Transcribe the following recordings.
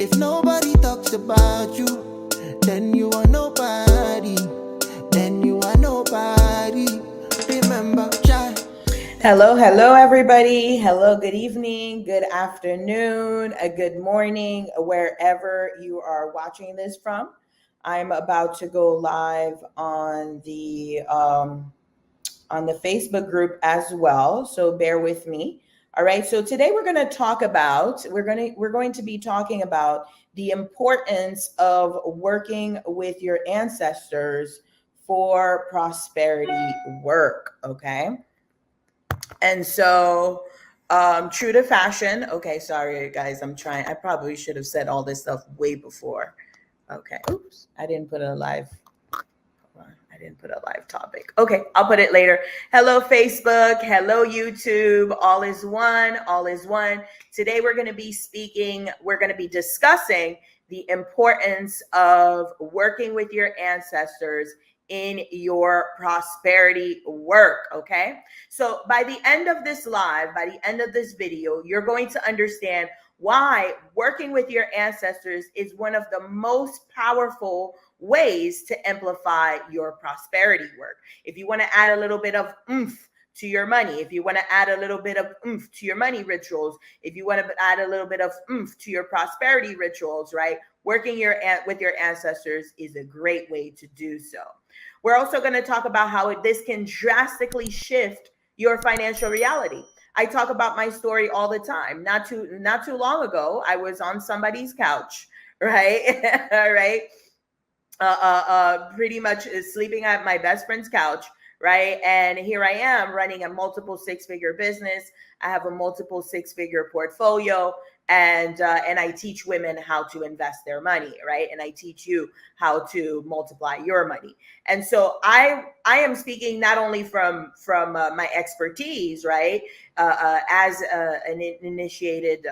If nobody talks about you, then you are nobody. Then you are nobody. Remember, child. Hello, everybody. Hello, good evening, good afternoon, a good morning, wherever you are watching this from. I'm about to go live on the Facebook group as well, so bear with me. All right. So today we're going to be talking about the importance of working with your ancestors for prosperity work. Okay. And so, true to fashion. Okay, sorry guys, I probably should have said all this stuff way before. Okay. Oops, I didn't put a live. I didn't put a live topic. Okay, I'll put it later. Hello, Facebook. Hello, YouTube. All is one. All is one. Today we're going to be discussing the importance of working with your ancestors in your prosperity work. Okay. So by the end of this video, you're going to understand why working with your ancestors is one of the most powerful ways to amplify your prosperity work. If you want to add a little bit of oomph to your money, if you want to add a little bit of oomph to your money rituals, if you want to add a little bit of oomph to your prosperity rituals, right? Working with your ancestors is a great way to do so. We're also going to talk about how this can drastically shift your financial reality. I talk about my story all the time. Not too long ago, I was on somebody's couch, right? Right? Pretty much sleeping at my best friend's couch, right? And here I am running a multiple six-figure business. I have a multiple six-figure portfolio, and I teach women how to invest their money, right? And I teach you how to multiply your money. And so I am speaking not only from my expertise, right, as an initiated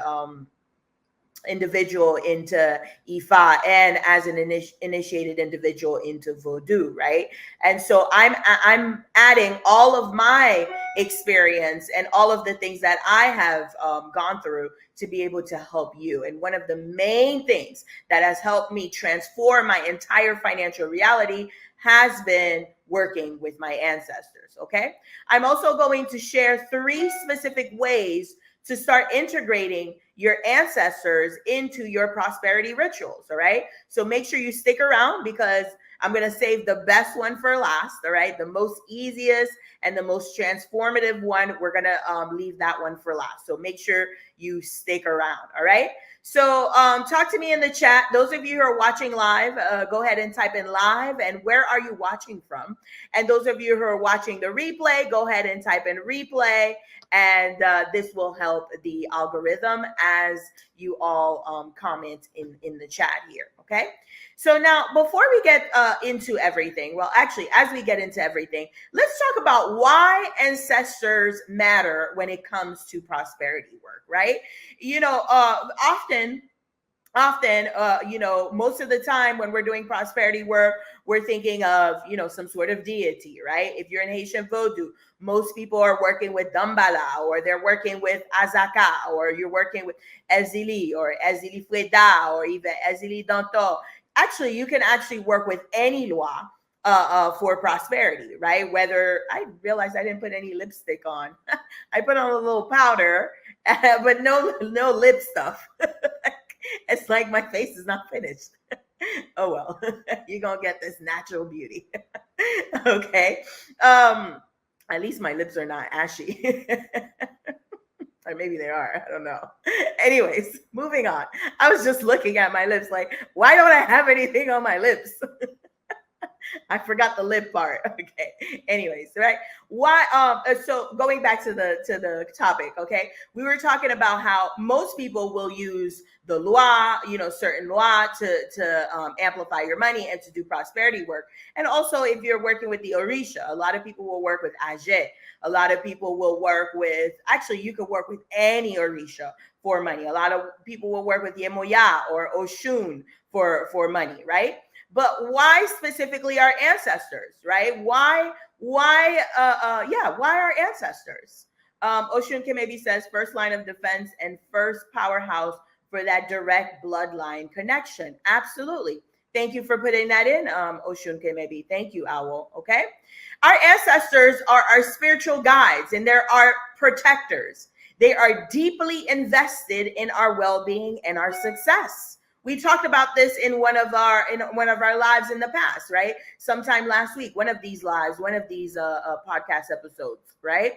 individual into Ifa and as an initiated individual into Vodou, right? And so I'm adding all of my experience and all of the things that I have gone through to be able to help you. And one of the main things that has helped me transform my entire financial reality has been working with my ancestors. Okay. I'm also going to share 3 specific ways to start integrating your ancestors into your prosperity rituals. All right. So make sure you stick around because I'm going to save the best one for last. All right. The most easiest and the most transformative one, we're going to leave that one for last. So make sure you stick around. All right. So talk to me in the chat. Those of you who are watching live, go ahead and type in live and where are you watching from? And those of you who are watching the replay, go ahead and type in replay. And this will help the algorithm as you all comment in the chat here. Okay. So now, before we get into everything, well, actually, as we get into everything, let's talk about why ancestors matter when it comes to prosperity work, right? You know, often, most of the time when we're doing prosperity work, we're thinking of, some sort of deity, right? If you're in Haitian Vodou, most people are working with Dambala, or they're working with Azaka, or you're working with Ezili, or Ezili Freda, or even Ezili Danto. Actually, you can actually work with any Loa for prosperity, right? Whether I realized I didn't put any lipstick on, I put on a little powder, but no lip stuff. It's like my face is not finished. Oh well, you're gonna get this natural beauty. Okay. At least my lips are not ashy. Or maybe they are. I don't know. Anyways, moving on. I was just looking at my lips like, why don't I have anything on my lips? I forgot the lip part. Okay. Anyways, right? Why? So going back to the topic. Okay, we were talking about how most people will use the loi, certain loi to amplify your money and to do prosperity work. And also, if you're working with the Orisha, a lot of people will work with Ajé. A lot of people will work with. Actually, you could work with any Orisha for money. A lot of people will work with Yemoya or Oshun for money, right? But why specifically our ancestors, right? Why our ancestors? Oshun Kemebi says first line of defense and first powerhouse for that direct bloodline connection. Absolutely. Thank you for putting that in, Oshunke maybe. Thank you, Owl. Okay. Our ancestors are our spiritual guides and they're our protectors. They are deeply invested in our well-being and our success. We talked about this in one of our lives in the past, right? Sometime last week, one of these lives, one of these podcast episodes, right?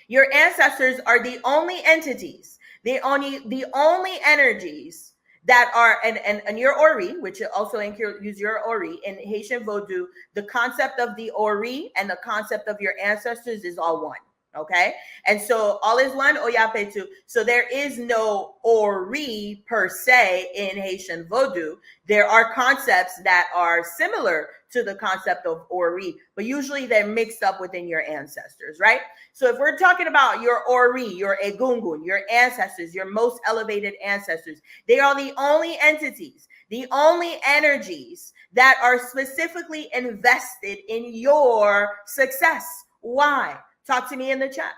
Your ancestors are the only entities, the only energies that are, and your Ori, which also use your Ori in Haitian Vodou, the concept of the Ori and the concept of your ancestors is all one. Okay. And so all is one, Oyapetu. So there is no Ori per se in Haitian Vodou. There are concepts that are similar to the concept of Ori, but usually they're mixed up within your ancestors, right? So if we're talking about your Ori, your Egungun, your ancestors, your most elevated ancestors, they are the only entities, the only energies that are specifically invested in your success. Why? Talk to me in the chat,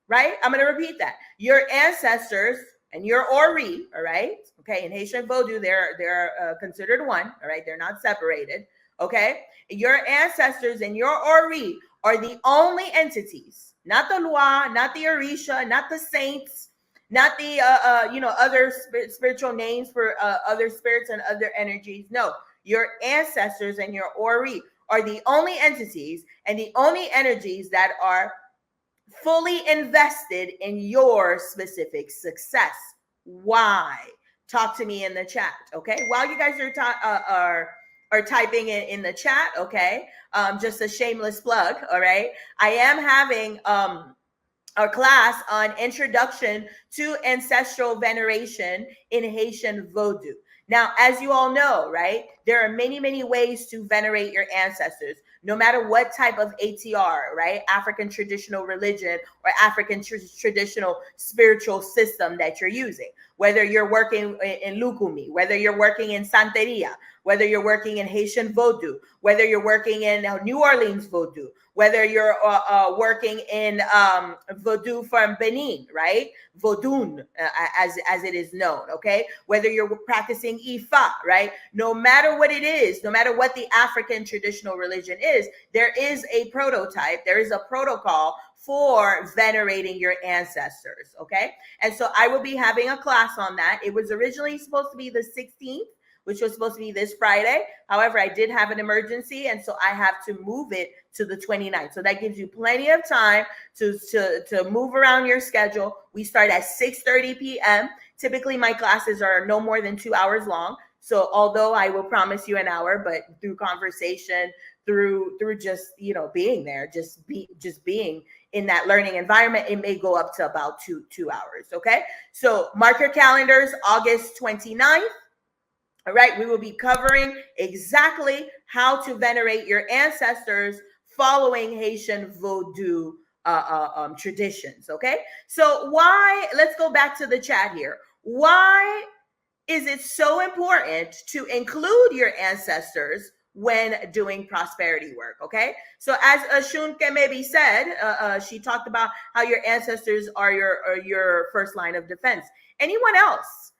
right? I'm going to repeat that. Your ancestors and your Ori, all right? Okay, in Haitian Vodou, they're considered one, all right? They're not separated, okay? Your ancestors and your Ori are the only entities, not the Loi, not the Orisha, not the saints, not the, other spiritual names for other spirits and other energies. No, your ancestors and your Ori are the only entities and the only energies that are fully invested in your specific success. Why? Talk to me in the chat, okay? While you guys are typing it in the chat, okay? Just a shameless plug, all right? I am having a class on introduction to ancestral veneration in Haitian Vodou. Now, as you all know, right, there are many, many ways to venerate your ancestors, no matter what type of ATR, right, African traditional religion or African traditional spiritual system that you're using, whether you're working in Lukumi, whether you're working in Santeria, whether you're working in Haitian Vodou, whether you're working in New Orleans Vodou, whether you're working in Vodou from Benin, right? Vodun, as it is known, okay? Whether you're practicing Ifa, right? No matter what it is, no matter what the African traditional religion is, there is a prototype, there is a protocol for venerating your ancestors, okay? And so I will be having a class on that. It was originally supposed to be the 16th, which was supposed to be this Friday. However, I did have an emergency, and so I have to move it to the 29th. So that gives you plenty of time to move around your schedule. We start at 6:30 p.m. Typically, my classes are no more than 2 hours long. So although I will promise you an hour, but through conversation, through just, being there, just being in that learning environment, it may go up to about two hours. Okay. So mark your calendars, August 29th. All right, we will be covering exactly how to venerate your ancestors following Haitian Vodou traditions, okay? So let's go back to the chat here. Why is it so important to include your ancestors when doing prosperity work, okay? So as Ashun Kemebi said, she talked about how your ancestors are your first line of defense. Anyone else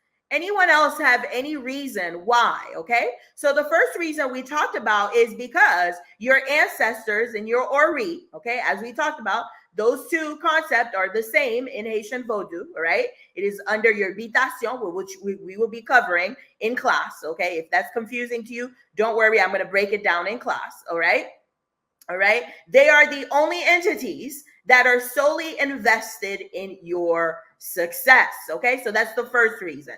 have any reason why? Okay. So the first reason we talked about is because your ancestors and your Ori, okay, as we talked about, those two concepts are the same in Haitian Vodou, all right? It is under your Bitation, which we will be covering in class, okay? If that's confusing to you, don't worry. I'm going to break it down in class, all right? All right. They are the only entities that are solely invested in your success, okay? So that's the first reason.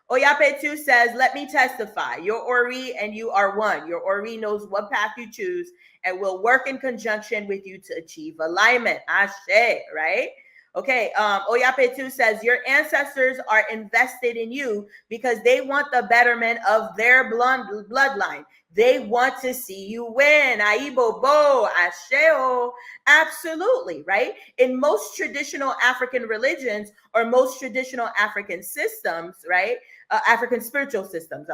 Oyapetu says, let me testify. Your Ori and you are one. Your Ori knows what path you choose and will work in conjunction with you to achieve alignment. Ashe, right? Okay, Oyapetu says, your ancestors are invested in you because they want the betterment of their bloodline. They want to see you win. Aibo bo, asheo. Absolutely, right? In most traditional African religions or most traditional African systems, right? African spiritual systems,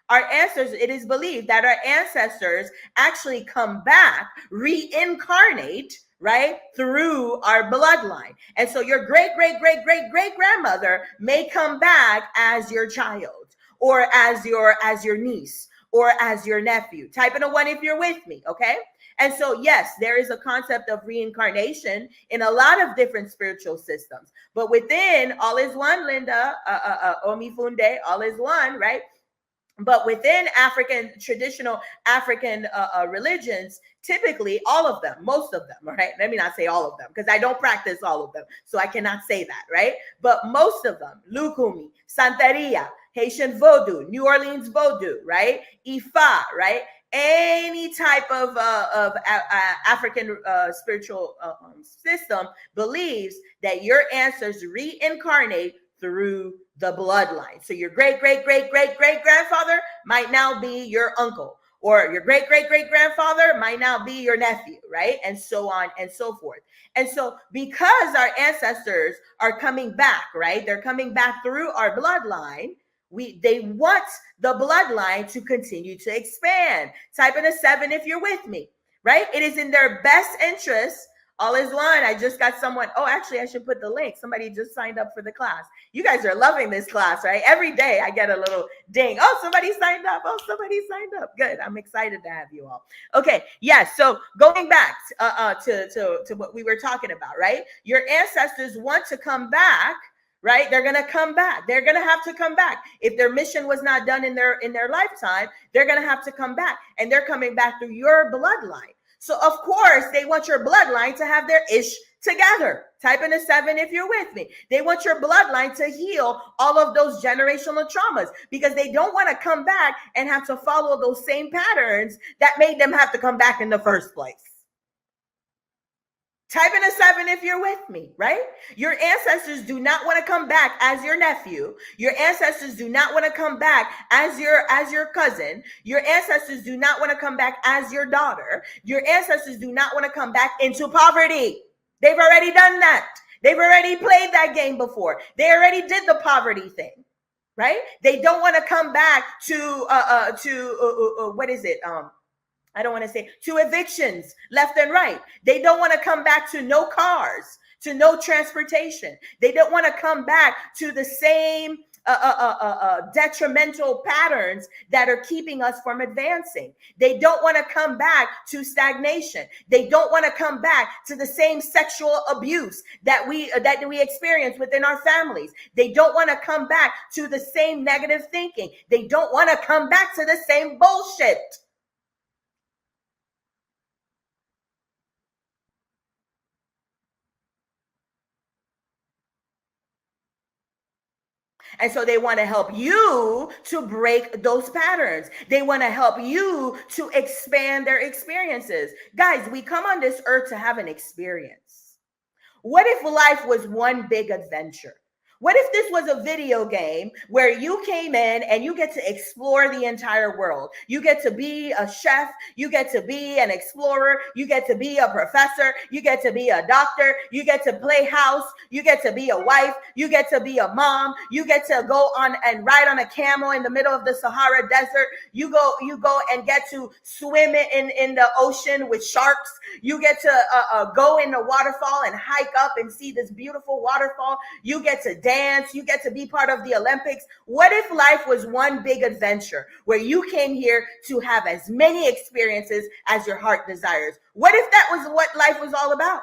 our ancestors, it is believed that our ancestors actually come back, reincarnate, right? Through our bloodline. And so your great, great, great, great, great grandmother may come back as your child, or as your niece, or as your nephew. Type in a 1 if you're with me, okay? And so, yes, there is a concept of reincarnation in a lot of different spiritual systems. But within All Is One, Linda, Omifunde, All Is One, right? But within traditional African religions, typically all of them, most of them, right? Let me not say all of them, because I don't practice all of them, so I cannot say that, right? But most of them, Lukumi, Santeria, Haitian Vodou, New Orleans Vodou, right? Ifa, right? Any type of African spiritual system believes that your ancestors reincarnate through the bloodline. So your great, great, great, great, great grandfather might now be your uncle, or your great, great, great grandfather might now be your nephew, right? And so on and so forth. And so because our ancestors are coming back, right? They're coming back through our bloodline. They want the bloodline to continue to expand. Type in a 7 if you're with me, right? It is in their best interest. All Is One. I just got someone. Oh, actually, I should put the link. Somebody just signed up for the class. You guys are loving this class, right? Every day I get a little ding. Oh, somebody signed up. Oh, somebody signed up. Good. I'm excited to have you all. Okay. Yes. Yeah, so going back to what we were talking about, right? Your ancestors want to come back, right? They're going to come back. They're going to have to come back. If their mission was not done in their lifetime, they're going to have to come back, and they're coming back through your bloodline. So of course they want your bloodline to have their ish together. Type in a 7 if you're with me. They want your bloodline to heal all of those generational traumas, because they don't want to come back and have to follow those same patterns that made them have to come back in the first place. Type in a 7 if you're with me, right? Your ancestors do not want to come back as your nephew. Your ancestors do not want to come back as your cousin. Your ancestors do not want to come back as your daughter. Your ancestors do not want to come back into poverty. They've already done that. They've already played that game before. They already did the poverty thing, right? They don't want to come back to what is it? I don't want to say to evictions left and right. They don't want to come back to no cars, to no transportation. They don't want to come back to the same detrimental patterns that are keeping us from advancing. They don't want to come back to stagnation. They don't want to come back to the same sexual abuse that we experience within our families. They don't want to come back to the same negative thinking. They don't want to come back to the same bullshit. And so they want to help you to break those patterns. They want to help you to expand their experiences. Guys, we come on this earth to have an experience. What if life was one big adventure? What if this was a video game where you came in and you get to explore the entire world? You get to be a chef. You get to be an explorer. You get to be a professor. You get to be a doctor. You get to play house. You get to be a wife. You get to be a mom. You get to go on and ride on a camel in the middle of the Sahara Desert. You go and get to swim in the ocean with sharks. You get to go in the waterfall and hike up and see this beautiful waterfall. You get to dance. You get to be part of the Olympics. What if life was one big adventure where you came here to have as many experiences as your heart desires? What if that was what life was all about?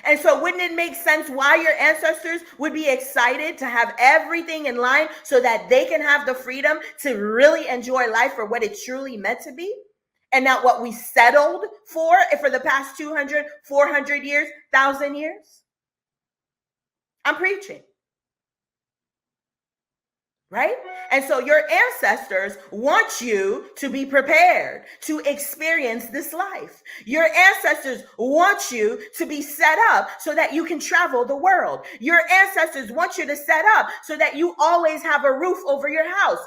And so wouldn't it make sense why your ancestors would be excited to have everything in line so that they can have the freedom to really enjoy life for what it truly meant to be? And not what we settled for the past 200, 400 years, 1,000 years? I'm preaching. Right? And so your ancestors want you to be prepared to experience this life. Your ancestors want you to be set up so that you can travel the world. Your ancestors want you to set up so that you always have a roof over your house,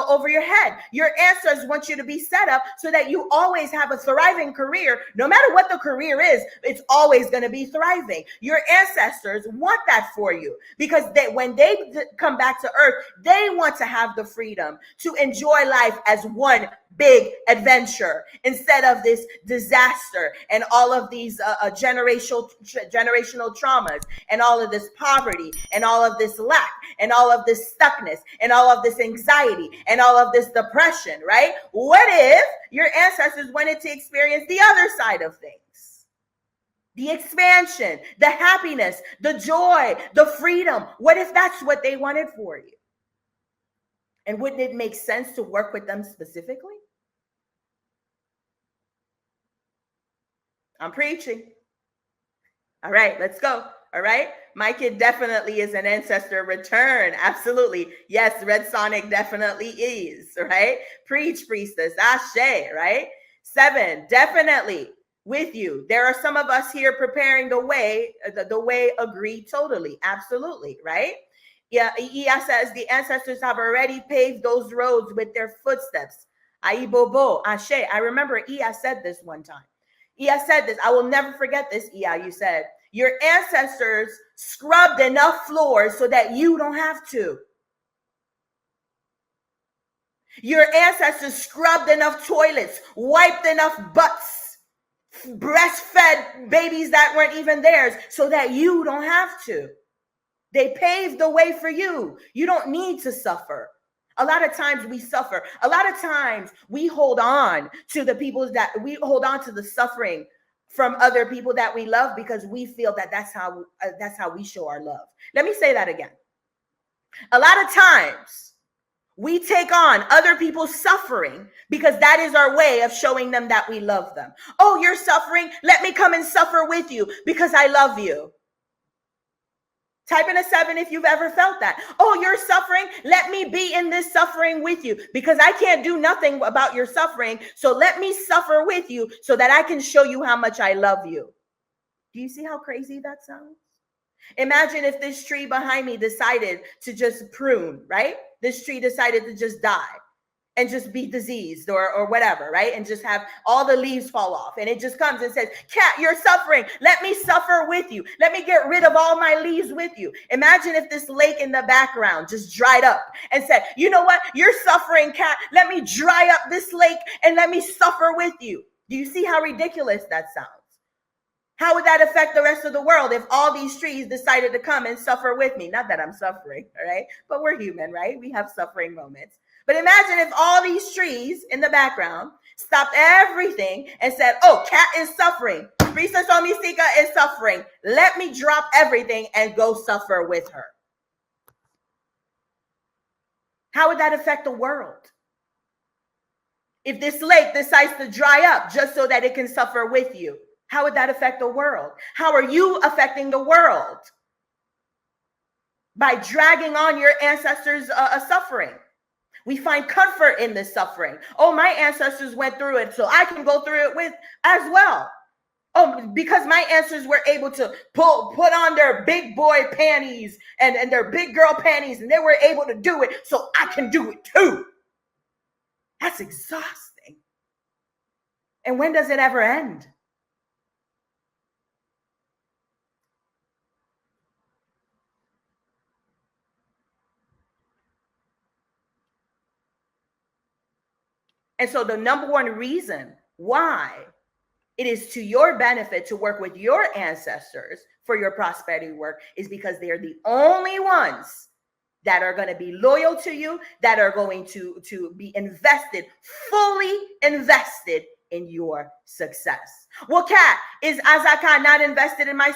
over your head. Your ancestors want you to be set up so that you always have a thriving career. No matter what the career is, it's always going to be thriving. Your ancestors want that for you because when they come back to earth, they want to have the freedom to enjoy life as one big adventure instead of this disaster and all of these generational traumas and all of this poverty and all of this lack and all of this stuckness and all of this anxiety and all of this depression, right? What if your ancestors wanted to experience the other side of things? The expansion, the happiness, the joy, the freedom. What if that's what they wanted for you? And wouldn't it make sense to work with them specifically? I'm preaching. All right, let's go. All right. My kid definitely is an ancestor return. Absolutely. Yes, Red Sonic definitely is. Right. Preach, priestess. Ashe. Right. 7, definitely with you. There are some of us here preparing the way. The way, agree totally. Absolutely. Right. Yeah. Iya says the ancestors have already paved those roads with their footsteps. Aibobo. Ashe. I remember Iya said this one time. Iya said this. I will never forget this, Iya. You said, your ancestors scrubbed enough floors so that you don't have to. Your ancestors scrubbed enough toilets, wiped enough butts, breastfed babies that weren't even theirs so that you don't have to. They paved the way for you. You don't need to suffer. A lot of times we suffer. A lot of times we hold on to the people that we hold on to the suffering from other people that we love because we feel that that's how we show our love. Let me say that again. A lot of times we take on other people's suffering because that is our way of showing them that we love them. Oh, you're suffering? Let me come and suffer with you because I love you. Type in a 7 if you've ever felt that. Oh, you're suffering? Let me be in this suffering with you because I can't do nothing about your suffering. So let me suffer with you so that I can show you how much I love you. Do you see how crazy that sounds? Imagine if this tree behind me decided to just prune, right? This tree decided to just die and just be diseased or whatever, right? And just have all the leaves fall off. And it just comes and says, Cat, you're suffering. Let me suffer with you. Let me get rid of all my leaves with you. Imagine if this lake in the background just dried up and said, you know what? You're suffering, Cat. Let me dry up this lake and let me suffer with you. Do you see how ridiculous that sounds? How would that affect the rest of the world if all these trees decided to come and suffer with me? Not that I'm suffering, all right? But we're human, right? We have suffering moments. But imagine if all these trees in the background stopped everything and said, oh, Cat is suffering. Priestess Omisika is suffering. Let me drop everything and go suffer with her. How would that affect the world? If this lake decides to dry up just so that it can suffer with you, how would that affect the world? How are you affecting the world? By dragging on your ancestors' suffering. We find comfort in this suffering. Oh, my ancestors went through it, so I can go through it with as well. Oh, because my ancestors were able to put on their big boy panties and their big girl panties, and they were able to do it, so I can do it too. That's exhausting. And when does it ever end? And so the number one reason why it is to your benefit to work with your ancestors for your prosperity work is because they're the only ones that are going to be loyal to you, that are going to be invested, fully invested in your success. Well, Kat, is Azaka not invested in my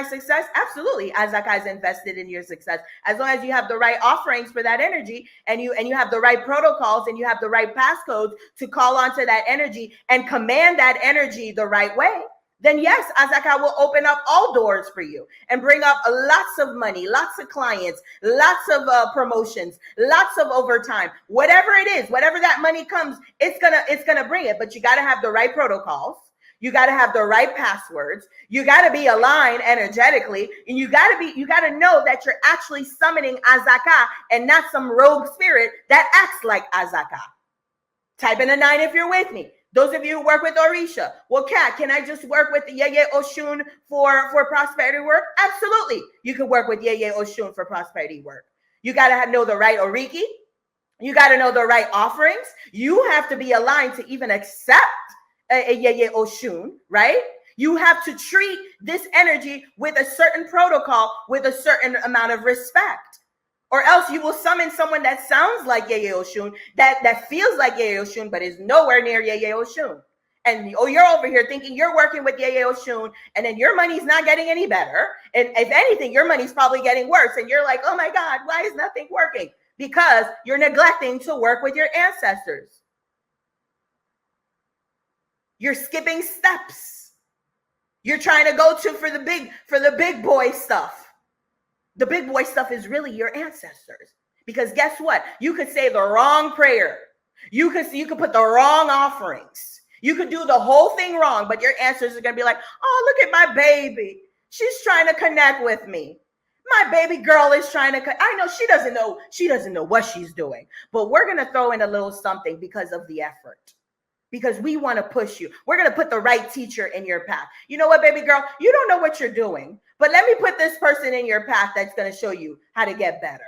success? Absolutely, Azaka is invested in your success. As long as you have the right offerings for that energy, and you have the right protocols, and you have the right passcodes to call onto that energy and command that energy the right way, then yes, Azaka will open up all doors for you and bring up lots of money, lots of clients, lots of promotions, lots of overtime, whatever it is, whatever that money comes, it's gonna bring it. But you got to have the right protocols. You got to have the right passwords. You got to be aligned energetically, and you got to know that you're actually summoning Azaka and not some rogue spirit that acts like Azaka. Type in a 9 if you're with me. Those of you who work with Orisha, well, Kat, can I just work with Yeye Oshun for prosperity work? Absolutely. You can work with Yeye Oshun for prosperity work. You got to know the right Oriki. You got to know the right offerings. You have to be aligned to even accept a Yeye Oshun, right? You have to treat this energy with a certain protocol, with a certain amount of respect. Or else you will summon someone that sounds like Yeye Oshun, that feels like Yeye Oshun, but is nowhere near Yeye Oshun. And you're over here thinking you're working with Yeye Oshun, and then your money's not getting any better. And if anything, your money's probably getting worse. And you're like, oh my God, why is nothing working? Because you're neglecting to work with your ancestors. You're skipping steps. You're trying to go for the big boy stuff. The big boy stuff is really your ancestors. Because guess what? You could say the wrong prayer. You could put the wrong offerings. You could do the whole thing wrong, but your ancestors are going to be like, oh, look at my baby. She's trying to connect with me. My baby girl is trying to, I know she doesn't know what she's doing, but we're going to throw in a little something because of the effort, because we want to push you. We're going to put the right teacher in your path. You know what, baby girl, you don't know what you're doing, but let me put this person in your path that's going to show you how to get better.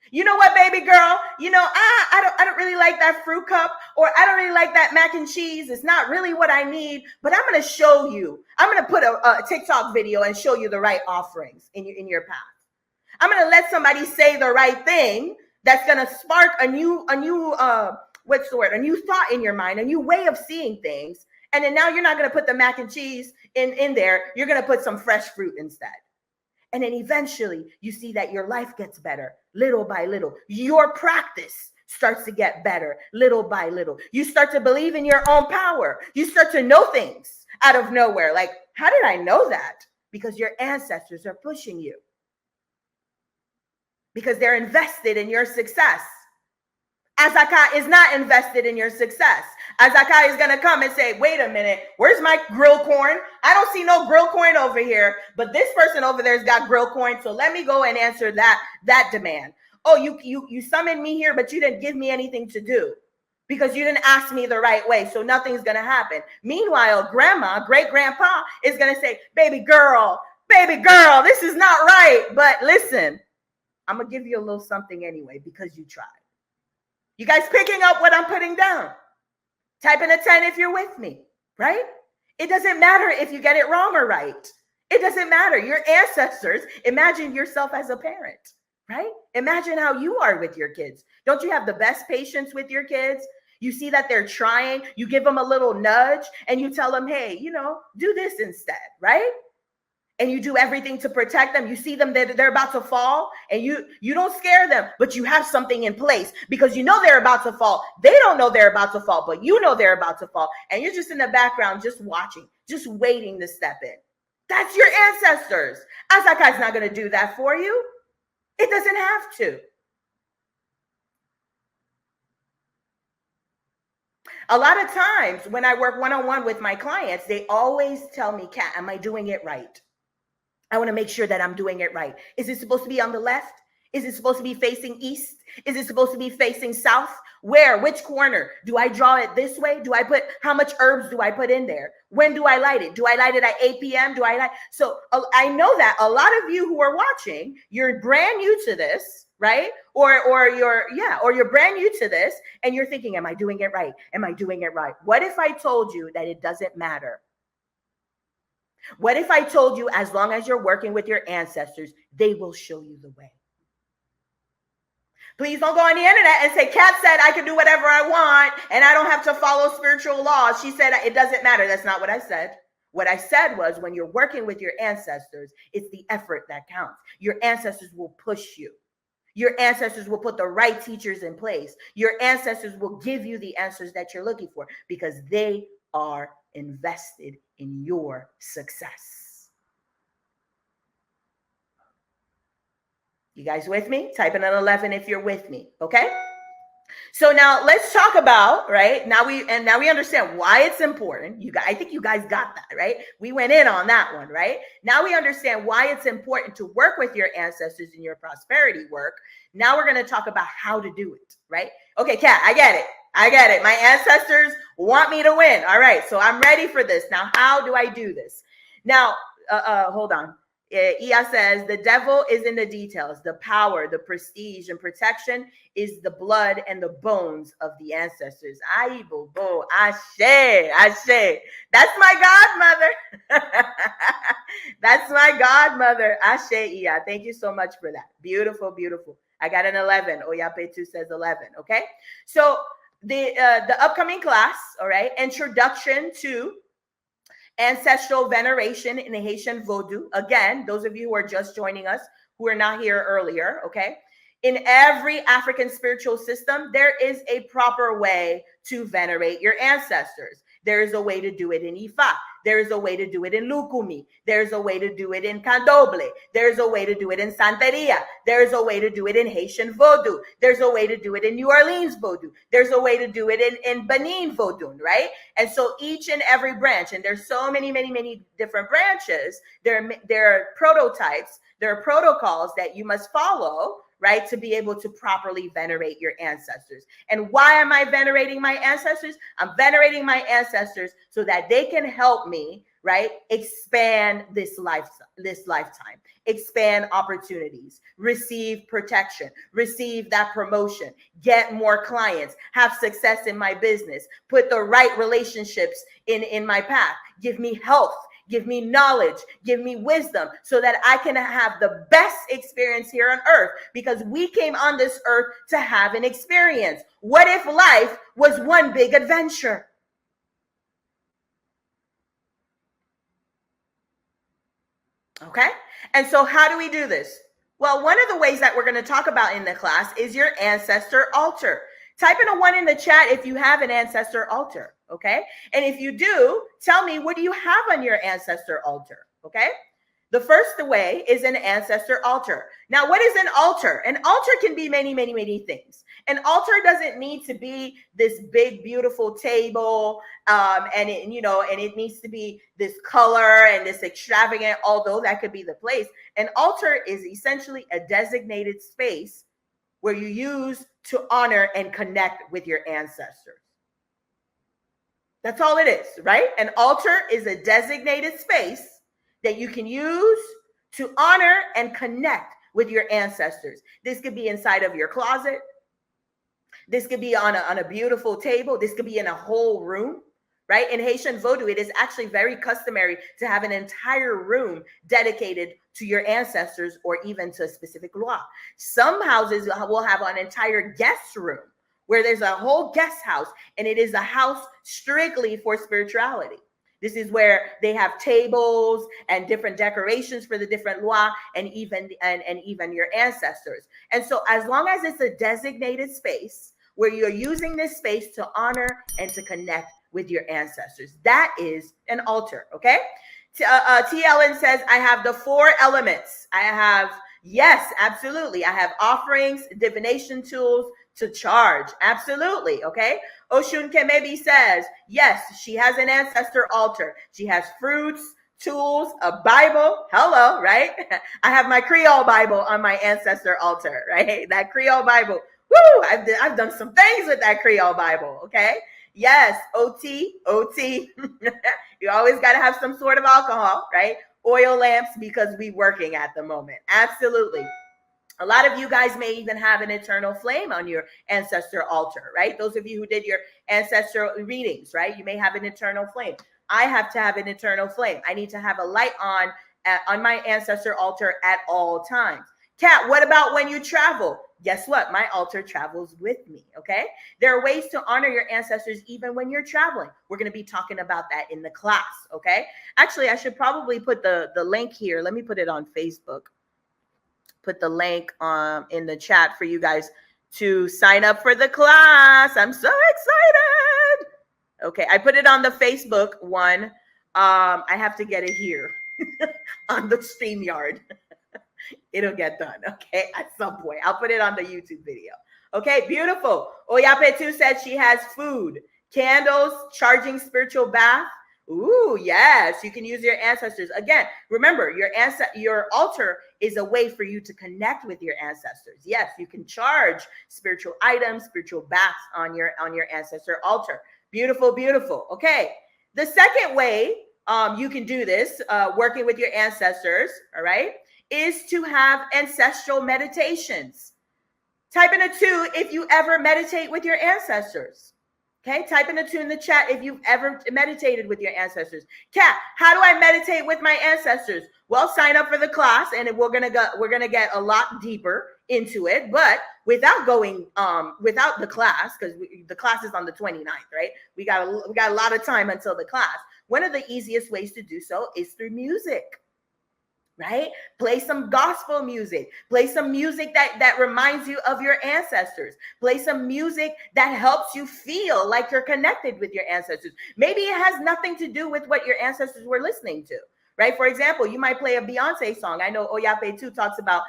You know what, baby girl, I don't really like that fruit cup, or I don't really like that mac and cheese. It's not really what I need, but I'm going to show you. I'm going to put a TikTok video and show you the right offerings in your path. I'm going to let somebody say the right thing that's going to spark a new thought in your mind, a new way of seeing things. And then now you're not going to put the mac and cheese in there. You're going to put some fresh fruit instead. And then eventually you see that your life gets better little by little. Your practice starts to get better little by little. You start to believe in your own power. You start to know things out of nowhere. Like, how did I know that? Because your ancestors are pushing you. Because they're invested in your success. Azaka is not invested in your success. Azaka is going to come and say, wait a minute, where's my grilled corn? I don't see no grilled corn over here, but this person over there's got grilled corn, so let me go and answer that demand. Oh, you summoned me here, but you didn't give me anything to do because you didn't ask me the right way, so nothing's going to happen. Meanwhile, grandma, great-grandpa is going to say, baby girl, this is not right, but listen, I'm going to give you a little something anyway because you tried. You guys picking up what I'm putting down? Type in a 10 if you're with me, right? It doesn't matter if you get it wrong or right. It doesn't matter. Your ancestors, imagine yourself as a parent, right? Imagine how you are with your kids. Don't you have the best patience with your kids? You see that they're trying, you give them a little nudge and you tell them, hey, do this instead, right? And you do everything to protect them. You see them, they're about to fall, and you don't scare them, but you have something in place because you know they're about to fall. They don't know they're about to fall, but you know they're about to fall. And you're just in the background, just watching, just waiting to step in. That's your ancestors. Azaka is not going to do that for you. It doesn't have to. A lot of times when I work one-on-one with my clients, they always tell me, Kat, am I doing it right? I want to make sure that I'm doing it right. Is it supposed to be on the left? Is it supposed to be facing east? Is it supposed to be facing south? Where? Which corner? Do I draw it this way? How much herbs do I put in there? When do I light it? Do I light it at 8 p.m.? So I know that a lot of you who are watching, you're brand new to this, right? Or you're brand new to this and you're thinking, am I doing it right? Am I doing it right? What if I told you that it doesn't matter? What if I told you as long as you're working with your ancestors, they will show you the way? Please don't go on the internet and say, Kat said I can do whatever I want and I don't have to follow spiritual laws. She said it doesn't matter. That's not what I said. What I said was when you're working with your ancestors, it's the effort that counts. Your ancestors will push you. Your ancestors will put the right teachers in place. Your ancestors will give you the answers that you're looking for because they are invested in your success. You guys with me? Type in an 11 if you're with me, okay? So now let's talk about, right? Now we understand why it's important. I think you guys got that, right? We went in on that one, right? Now we understand why it's important to work with your ancestors in your prosperity work. Now we're going to talk about how to do it, right? Okay, Kat, I get it. My ancestors want me to win. All right, so I'm ready for this. Now, how do I do this? Now, hold on. Ia says the devil is in the details. The power, the prestige, and protection is the blood and the bones of the ancestors. Aibobo, ashe, ashe. That's my godmother. That's my godmother. Ashe, Ia. Thank you so much for that. Beautiful, beautiful. I got an 11. Oyapetu says 11. Okay. So the upcoming class, all right, introduction to ancestral veneration in Haitian Vodou. Again, those of you who are just joining us, who were not here earlier, okay? In every African spiritual system, there is a proper way to venerate your ancestors. There is a way to do it in Ifa. There is a way to do it in Lukumi. There's a way to do it in Candomblé. There's a way to do it in Santeria. There's a way to do it in Haitian Vodou. There's a way to do it in New Orleans Vodou. There's a way to do it in Benin Vodou, right? And so each and every branch, and there's so many, many, many different branches, there are prototypes, there are protocols that you must follow, right, to be able to properly venerate your ancestors. And why am I venerating my ancestors? I'm venerating my ancestors so that they can help me, right, expand this lifetime, expand opportunities, receive protection, receive that promotion, get more clients, have success in my business, put the right relationships in my path, give me health, give me knowledge, give me wisdom so that I can have the best experience here on earth, because we came on this earth to have an experience. What if life was one big adventure? Okay. And so how do we do this? Well, one of the ways that we're going to talk about in the class is your ancestor altar. Type in a 1 in the chat if you have an ancestor altar. Okay. And if you do, tell me, what do you have on your ancestor altar? Okay. The first way is an ancestor altar. Now, what is an altar? An altar can be many, many, many things. An altar doesn't need to be this big, beautiful table, and it needs to be this color and this extravagant, although that could be the place. An altar is essentially a designated space where you use to honor and connect with your ancestors. That's all it is, right? An altar is a designated space that you can use to honor and connect with your ancestors. This could be inside of your closet. This could be on a beautiful table. This could be in a whole room, right? In Haitian Vodou, it is actually very customary to have an entire room dedicated to your ancestors or even to a specific loi. Some houses will have an entire guest room where there's a whole guest house, and it is a house strictly for spirituality. This is where they have tables and different decorations for the different loi and even your ancestors. And so as long as it's a designated space where you're using this space to honor and to connect with your ancestors, that is an altar, okay? T. Ellen says, I have the 4 elements. Yes, absolutely. I have offerings, divination tools to charge. Absolutely. Okay. Oshun Kemebi says, yes, she has an ancestor altar. She has fruits, tools, a Bible. Hello, right? I have my Creole Bible on my ancestor altar, right? That Creole Bible. Woo! I've done some things with that Creole Bible. Okay. Yes. OT. You always got to have some sort of alcohol, right? Oil lamps, because we working at the moment. Absolutely. A lot of you guys may even have an eternal flame on your ancestor altar, right? Those of you who did your ancestral readings, right? You may have an eternal flame. I have to have an eternal flame. I need to have a light on my ancestor altar at all times. Kat, what about when you travel? Guess what? My altar travels with me, okay? There are ways to honor your ancestors even when you're traveling. We're going to be talking about that in the class, okay? Actually, I should probably put the link here. Let me put it on Facebook. Put the link in the chat for you guys to sign up for the class. I'm so excited. Okay, I put it on the Facebook one. I have to get it here on the StreamYard. It'll get done, okay, at some point. I'll put it on the YouTube video. Okay, beautiful. Oyapetu said she has food, candles, charging spiritual bath. Ooh, yes, you can use your ancestors. Again, remember, your altar is a way for you to connect with your ancestors. Yes, you can charge spiritual items, spiritual baths on your ancestor altar. Beautiful, beautiful. Okay, the second way you can do this, working with your ancestors, all right, is to have ancestral meditations. Type in a 2 if you ever meditate with your ancestors. Okay, type in a 2 in the chat if you've ever meditated with your ancestors. Kat, how do I meditate with my ancestors? Well, sign up for the class, and we're gonna get a lot deeper into it. But without going without the class, because the class is on the 29th, right? We got a lot of time until the class. One of the easiest ways to do so is through music. Right? Play some gospel music. Play some music that reminds you of your ancestors. Play some music that helps you feel like you're connected with your ancestors. Maybe it has nothing to do with what your ancestors were listening to. Right? For example, you might play a Beyonce song. I know Oyape too talks about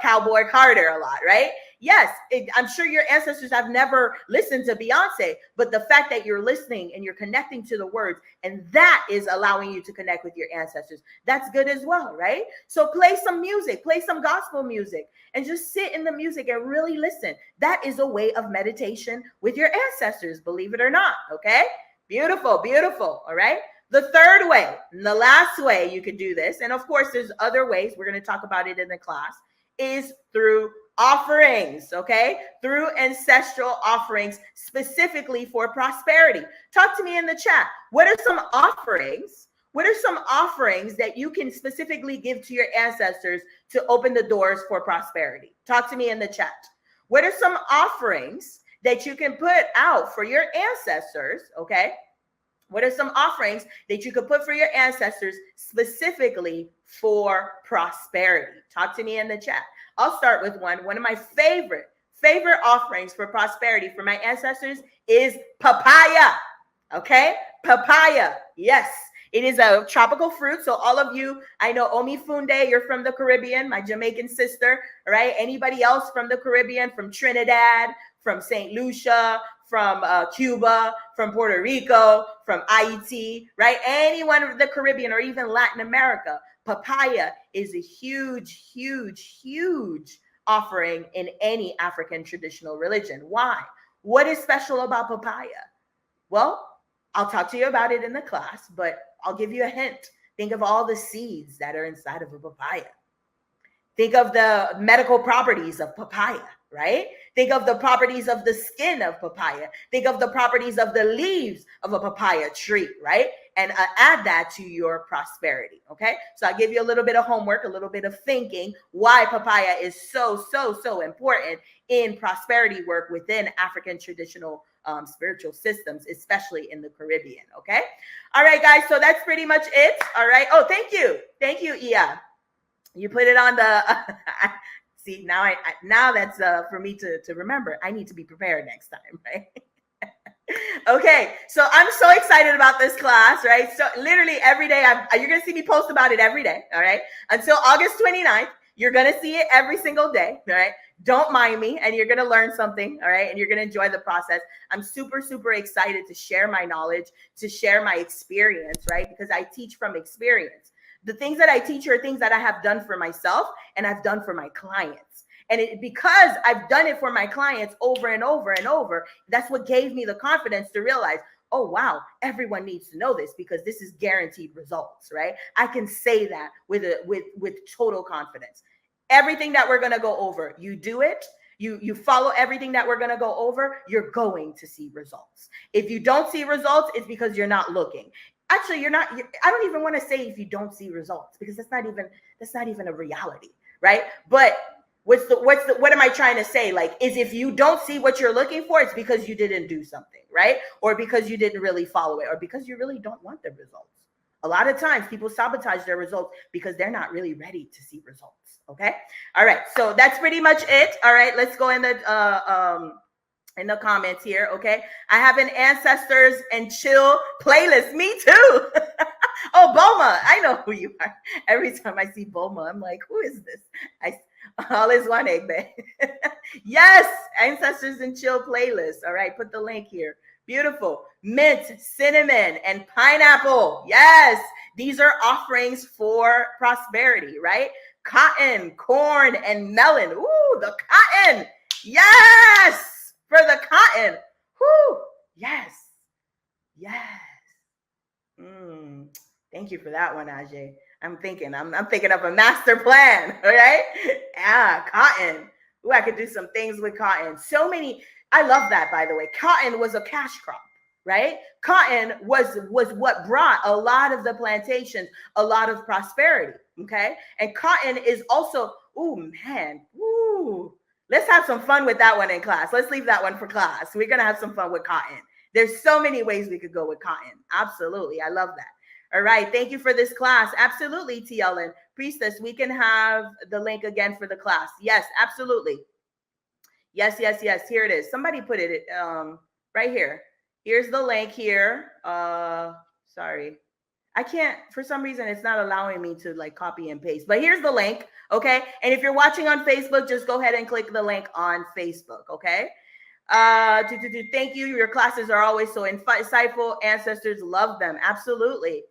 Cowboy Carter a lot, right? Yes, I'm sure your ancestors have never listened to Beyonce, but the fact that you're listening and you're connecting to the words, and that is allowing you to connect with your ancestors, that's good as well, right? So play some music, play some gospel music, and just sit in the music and really listen. That is a way of meditation with your ancestors, believe it or not, okay? Beautiful, beautiful, all right? The third way, and the last way you could do this, and of course there's other ways, we're going to talk about it in the class, is through offerings, okay? Through ancestral offerings specifically for prosperity. Talk to me in the chat. What are some offerings? What are some offerings that you can specifically give to your ancestors to open the doors for prosperity? Talk to me in the chat. What are some offerings that you can put out for your ancestors, okay? What are some offerings that you could put for your ancestors specifically for prosperity? Talk to me in the chat. I'll start with one. One of my favorite offerings for prosperity for my ancestors is papaya. Okay? Papaya. Yes. It is a tropical fruit. So all of you, I know Omi Funde, you're from the Caribbean, my Jamaican sister, all right? Anybody else from the Caribbean, from Trinidad, from St. Lucia, from Cuba, from Puerto Rico, from Haiti, right? Anyone of the Caribbean or even Latin America, papaya is a huge, huge, huge offering in any African traditional religion. Why? What is special about papaya? Well, I'll talk to you about it in the class, but I'll give you a hint. Think of all the seeds that are inside of a papaya. Think of the medical properties of papaya, right? Think of the properties of the skin of papaya. Think of the properties of the leaves of a papaya tree, right? And add that to your prosperity, okay? So I'll give you a little bit of homework, a little bit of thinking why papaya is so, so, so important in prosperity work within African traditional spiritual systems, especially in the Caribbean, okay? All right, guys, so that's pretty much it, all right? Oh, thank you. Thank you, Ia. You put it on the... See, now that's for me to remember. I need to be prepared next time, right? Okay, so I'm so excited about this class, right? So literally every day, you're going to see me post about it every day, all right? Until August 29th, you're going to see it every single day, all right? Don't mind me, and you're going to learn something, all right? And you're going to enjoy the process. I'm super, super excited to share my knowledge, to share my experience, right? Because I teach from experience. The things that I teach are things that I have done for myself and I've done for my clients. And because I've done it for my clients over and over and over, that's what gave me the confidence to realize, oh, wow, everyone needs to know this because this is guaranteed results, right? I can say that with total confidence. Everything that we're going to go over, you do it, you follow everything that we're going to go over, you're going to see results. If you don't see results, it's because you're not looking. Actually, I don't even want to say if you don't see results because that's not even a reality, right? But what am I trying to say? Like, is if you don't see what you're looking for, it's because you didn't do something, right? Or because you didn't really follow it, or because you really don't want the results. A lot of times people sabotage their results because they're not really ready to see results. Okay. All right. So that's pretty much it. All right. Let's go in the comments here. Okay. I have an Ancestors and Chill playlist. Me too. Oh, Boma. I know who you are. Every time I see Boma, I'm like, who is this? All is one egg, babe. Yes. Ancestors and Chill playlist. All right. Put the link here. Beautiful. Mint, cinnamon, and pineapple. Yes. These are offerings for prosperity, right? Cotton, corn, and melon. Ooh, the cotton. Yes. For the cotton. Whoo. Yes. Yes. Thank you for that one, Ajay. I'm thinking of a master plan. All right. Yeah, cotton. Ooh, I could do some things with cotton. So many. I love that, by the way. Cotton was a cash crop, right? Cotton was what brought a lot of the plantations a lot of prosperity. Okay. And cotton is also, ooh, man. Ooh. Let's have some fun with that one in class. Let's leave that one for class. We're gonna have some fun with cotton. There's so many ways we could go with cotton. Absolutely. I love that. All right. Thank you for this class. Absolutely, T. Ellen. Priestess, we can have the link again for the class. Yes, absolutely. Yes, yes, yes. Here it is. Somebody put it right here. Here's the link here. Sorry. I can't, for some reason, it's not allowing me to like copy and paste. But here's the link. Okay. And if you're watching on Facebook, just go ahead and click the link on Facebook. Okay. Thank you. Your classes are always so insightful. Ancestors love them. Absolutely.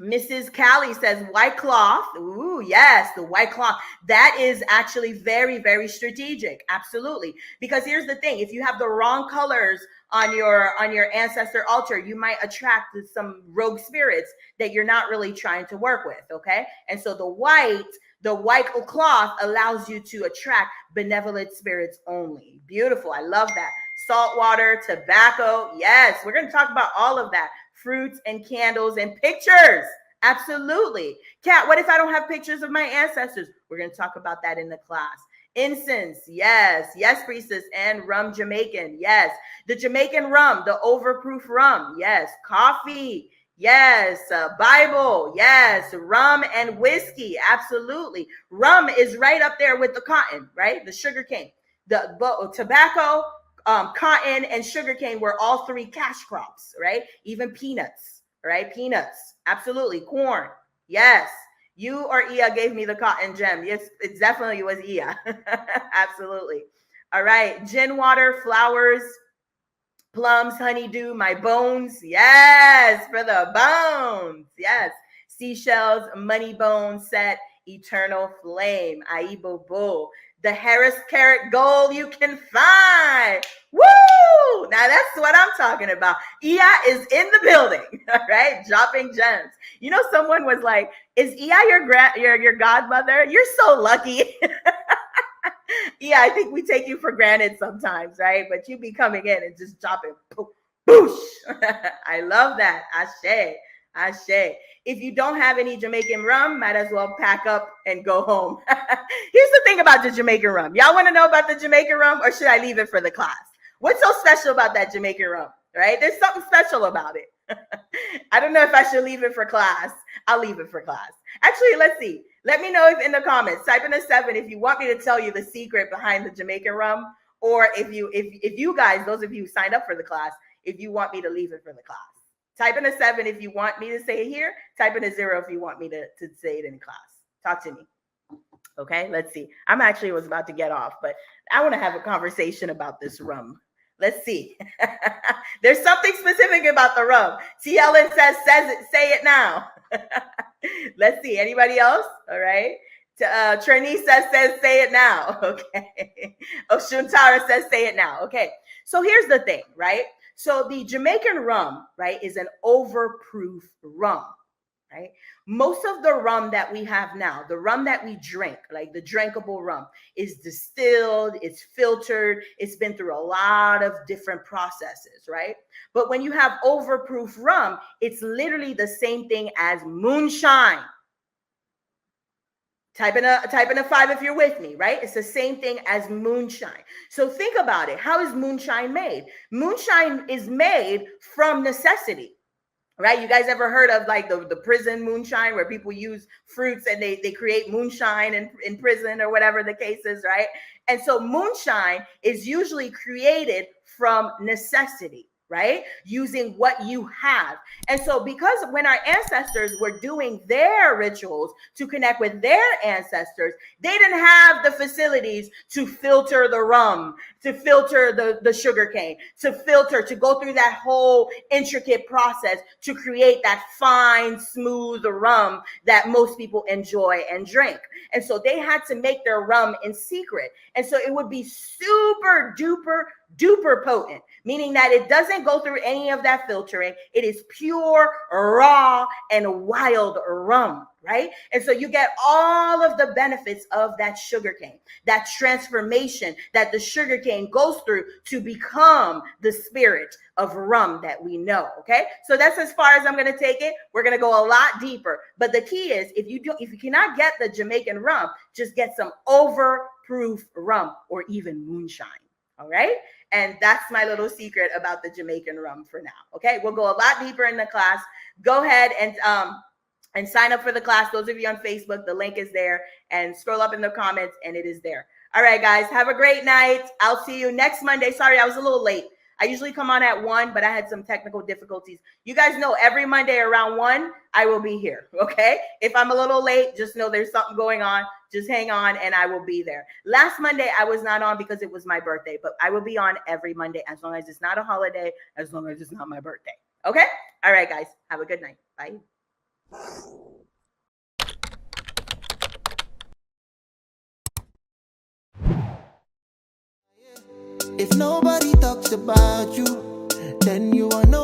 Mrs. Callie says white cloth. Ooh, yes, the white cloth. That is actually very, very strategic. Absolutely. Because here's the thing: if you have the wrong colors on your ancestor altar, you might attract some rogue spirits that you're not really trying to work with. Okay. And so the white cloth allows you to attract benevolent spirits only. Beautiful. I love that. Salt water, tobacco. Yes, we're going to talk about all of that. Fruits and candles and pictures. Absolutely. Kat, what if I don't have pictures of my ancestors? We're going to talk about that in the class. Incense. Yes. Yes, priestess. And rum Jamaican. Yes. The Jamaican rum, the overproof rum. Yes. Coffee. Yes. Bible. Yes. Rum and whiskey. Absolutely. Rum is right up there with the cotton, right? The sugar cane. The tobacco, cotton, and sugarcane were all three cash crops, right? Even peanuts, right? Peanuts, absolutely. Corn, yes. You or Ia gave me the cotton gem. Yes, it definitely was Ia. Absolutely. All right. Gin water, flowers, plums, honeydew, my bones. Yes, for the bones. Yes. Seashells, money bone set, eternal flame. Aibo bull. The Harris carat gold you can find. Woo! Now that's what I'm talking about. Ia is in the building, all right? Dropping gems. You know, someone was like, "Is Ia your godmother? You're so lucky." Yeah, I think we take you for granted sometimes, right? But you be coming in and just dropping boosh. I love that. Ashe. Ashe. If you don't have any Jamaican rum, might as well pack up and go home. Here's the thing about the Jamaican rum. Y'all want to know about the Jamaican rum, or should I leave it for the class? What's so special about that Jamaican rum, right? There's something special about it. I don't know if I should leave it for class. I'll leave it for class. Actually, let's see. Let me know if in the comments, type in a 7 if you want me to tell you the secret behind the Jamaican rum, or if you guys, those of you who signed up for the class, if you want me to leave it for the class. Type in a 7 if you want me to say it here. Type in a 0 if you want me to say it in class. Talk to me. Okay, let's see. I'm actually was about to get off, but I want to have a conversation about this rum. Let's see. There's something specific about the rum. T. Ellen says it, say it now. Let's see. Anybody else? All right. Trinisa says say it now. Okay. Oshuntara says say it now. Okay. So here's the thing, right? So the Jamaican rum, right, is an overproof rum, right? Most of the rum that we have now, the rum that we drink, like the drinkable rum, is distilled, it's filtered, it's been through a lot of different processes, right? But when you have overproof rum, it's literally the same thing as moonshine. Type in a 5 if you're with me, right? It's the same thing as moonshine. So think about it. How is moonshine made? Moonshine is made from necessity, right? You guys ever heard of like the prison moonshine where people use fruits and they create moonshine in prison or whatever the case is, right? And so moonshine is usually created from necessity, right? Using what you have. And so because when our ancestors were doing their rituals to connect with their ancestors, they didn't have the facilities to filter the rum, to filter the sugar cane, to go through that whole intricate process to create that fine, smooth rum that most people enjoy and drink. And so they had to make their rum in secret. And so it would be super duper duper potent, meaning that it doesn't go through any of that filtering. It is pure, raw, and wild rum, right? And so you get all of the benefits of that sugarcane, that transformation that the sugarcane goes through to become the spirit of rum that we know. Okay, so that's as far as I'm going to take it. We're going to go a lot deeper, but the key is if you cannot get the Jamaican rum, just get some overproof rum or even moonshine. All right, and that's my little secret about the Jamaican rum for now. Okay, we'll go a lot deeper in the class. Go ahead and sign up for the class. Those of you on Facebook, the link is there, and scroll up in the comments and it is there. All right, guys, have a great night. I'll see you next Monday. Sorry, I was a little late. I usually come on at 1, but I had some technical difficulties. You guys know every Monday around 1, I will be here, okay? If I'm a little late, just know there's something going on. Just hang on and I will be there. Last Monday, I was not on because it was my birthday, but I will be on every Monday as long as it's not a holiday, as long as it's not my birthday, okay? All right, guys, have a good night. Bye. If nobody talks about you, then you are not